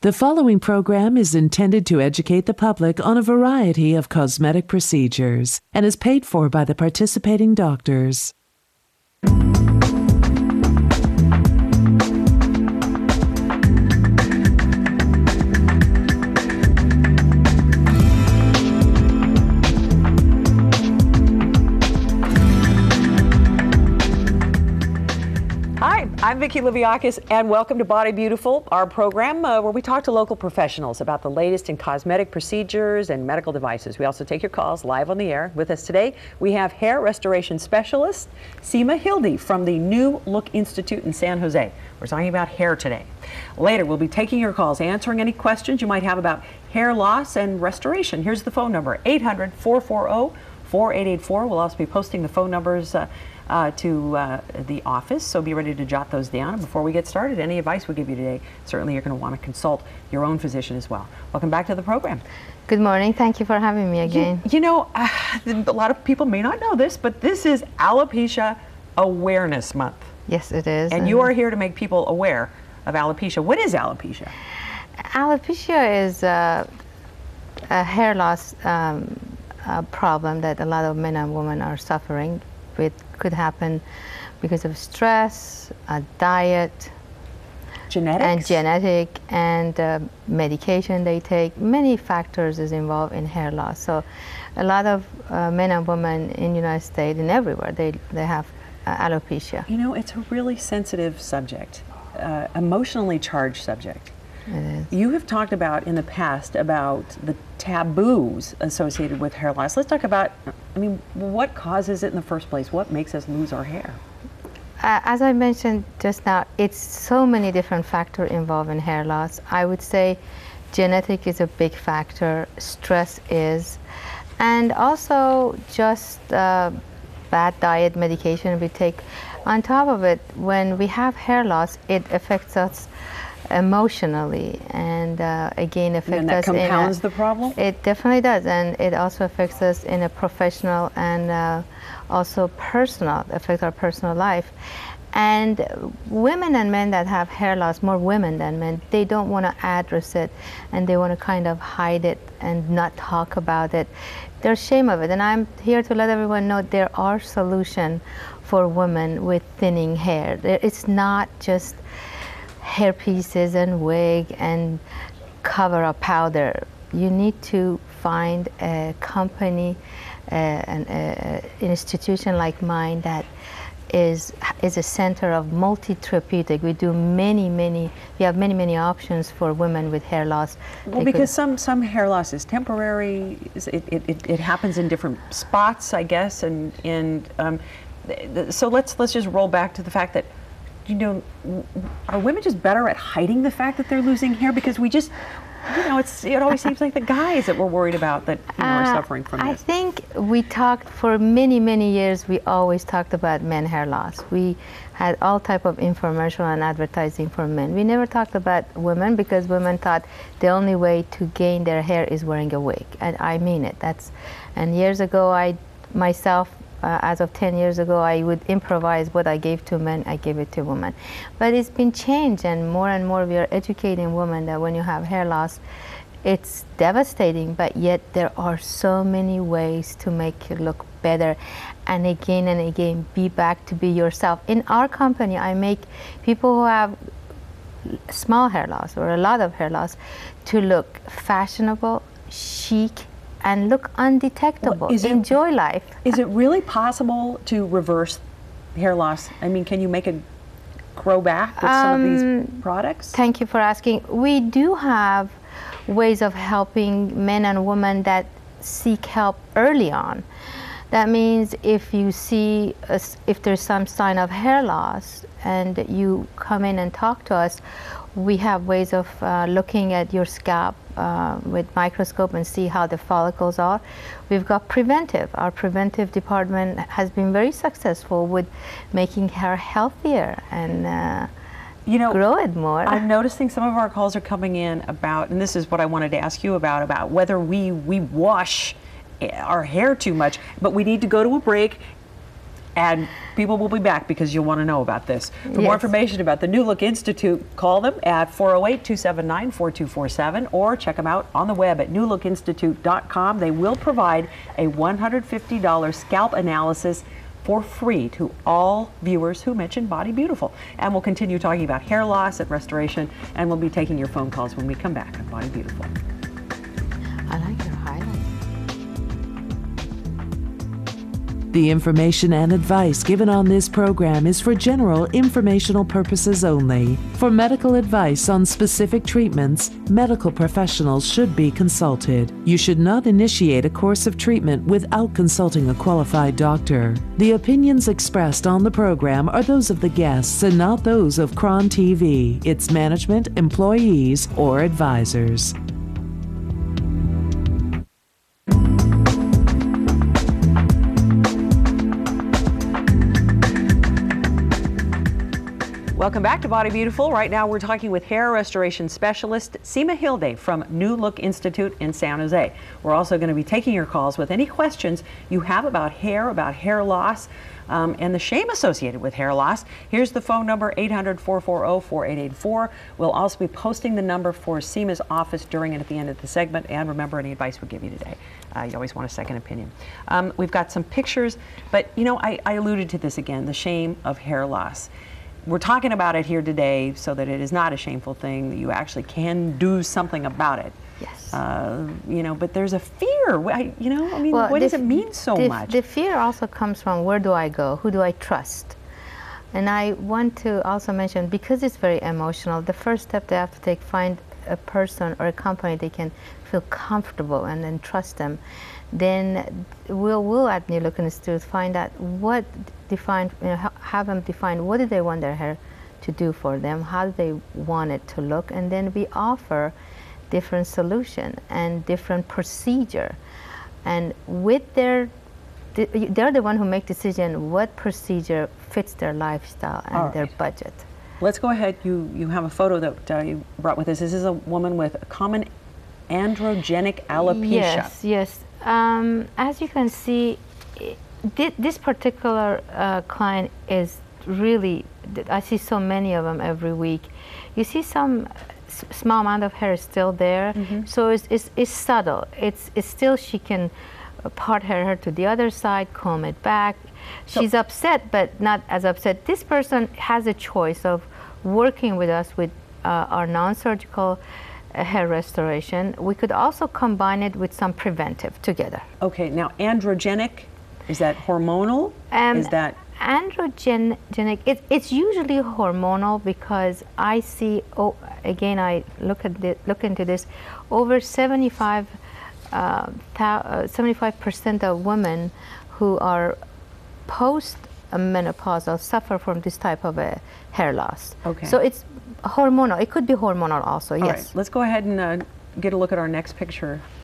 The following program is intended to educate the public on a variety of cosmetic procedures and is paid for by the participating doctors. Hi, I'm Vicki Liviakis, and welcome to Body Beautiful, our program where we talk to local professionals about the latest in cosmetic procedures and medical devices. We also take your calls live on the air. With us today, we have hair restoration specialist Sima Hilde from the New Look Institute in San Jose. We're talking about hair today. Later, we'll be taking your calls, answering any questions you might have about hair loss and restoration. Here's the phone number, 800-440-4884. We'll also be posting the phone numbers to the office, so be ready to jot those down. Before we get started, any advice we give you today, certainly you're going to want to consult your own physician as well. Welcome back to the program. Good morning. Thank you for having me again. You know, a lot of people may not know this, but this is Alopecia Awareness Month. Yes, it is. And you are here to make people aware of alopecia. What is alopecia? Alopecia is a hair loss problem that a lot of men and women are suffering with. Could happen because of stress, diet, genetic and medication they take. Many factors is involved in hair loss. So a lot of men and women in the United States and everywhere, they have alopecia. You know, it's a really sensitive subject, emotionally charged subject. It is. You have talked about in the past about the taboos associated with hair loss. Let's talk about, I mean, what causes it in the first place? What makes us lose our hair? As I mentioned just now, it's so many different factors involved in hair loss. I would say genetic is a big factor, stress is, and also just bad diet, medication we take. On top of it, when we have hair loss, it affects us emotionally, and again affects us. And that compounds the problem? It definitely does, and it also affects us in a professional and also personal, affects our personal life. And women and men that have hair loss, more women than men, they don't want to address it, and they want to kind of hide it and not talk about it. They're ashamed of it, and I'm here to let everyone know there are solutions for women with thinning hair. It's not just hair pieces and wig and cover up powder. You need to find a company, an institution like mine that is a center of multi-therapeutic. We do we have many options for women with hair loss. Well, because some hair loss is temporary. It happens in different spots, I guess, and so let's just roll back to the fact that, you know, are women just better at hiding the fact that they're losing hair? Because we just, you know, it always seems like the guys that we're worried about that, you know, are suffering from this. I think we talked for many years, we always talked about men hair loss. We had all type of infomercial and advertising for men. We never talked about women because women thought the only way to gain their hair is wearing a wig. And I mean it. And years ago, I myself, as of 10 years ago, I would improvise what I gave to men, I give it to women. But it's been changed, and more we are educating women that when you have hair loss, it's devastating, but yet there are so many ways to make you look better. And again, be back to be yourself. In our company, I make people who have small hair loss or a lot of hair loss to look fashionable, chic, and look undetectable. Well, enjoy life. Is it really possible to reverse hair loss? I mean, can you make it grow back with some of these products? Thank you for asking. We do have ways of helping men and women that seek help early on. That means if you see, if there's some sign of hair loss and you come in and talk to us, we have ways of looking at your scalp with microscope and see how the follicles are. We've got preventive. Our preventive department has been very successful with making hair healthier and you know, grow it more. I'm noticing some of our calls are coming in about, and this is what I wanted to ask you about whether we wash our hair too much, but we need to go to a break. And people will be back because you'll want to know about this. For more Yes. information about the New Look Institute, call them at 408-279-4247 or check them out on the web at newlookinstitute.com. They will provide a $150 scalp analysis for free to all viewers who mention Body Beautiful. And we'll continue talking about hair loss and restoration, and we'll be taking your phone calls when we come back on Body Beautiful. I like your highlights. The information and advice given on this program is for general informational purposes only. For medical advice on specific treatments, medical professionals should be consulted. You should not initiate a course of treatment without consulting a qualified doctor. The opinions expressed on the program are those of the guests and not those of KRON TV, its management, employees, or advisors. Welcome back to Body Beautiful. Right now we're talking with hair restoration specialist Sima Hilde from New Look Institute in San Jose. We're also going to be taking your calls with any questions you have about hair loss, and the shame associated with hair loss. Here's the phone number, 800-440-4884. We'll also be posting the number for Sima's office during and at the end of the segment. And remember, any advice we give you today, you always want a second opinion. We've got some pictures, but you know, I alluded to this again, the shame of hair loss. We're talking about it here today so that it is not a shameful thing, that you actually can do something about it. Yes. You know, but there's a fear. What does it mean so much? The fear also comes from, where do I go? Who do I trust? And I want to also mention, because it's very emotional, the first step they have to take, find a person or a company they can feel comfortable and then trust them. Then we'll at New Look Institute find out what have them define what do they want their hair to do for them, how do they want it to look, and then we offer different solution and different procedure. And with they're the one who make decision what procedure fits their lifestyle and their budget. Let's go ahead. You have a photo that you brought with us. This is a woman with common androgenic alopecia. Yes. As you can see, this particular client is really, I see so many of them every week. You see some small amount of hair is still there, so it's subtle. It's still, she can part her hair to the other side, comb it back. She's upset, but not as upset. This person has a choice of working with us with our non-surgical hair restoration. We could also combine it with some preventive together. Okay, now androgenic, is that hormonal? Is that androgenic? It's usually hormonal, because I see, again, I look into this, over 75% of women who are post-menopausal suffer from this type of a hair loss. Okay. So it's hormonal. It could be hormonal also, yes. All right, let's go ahead and get a look at our next picture.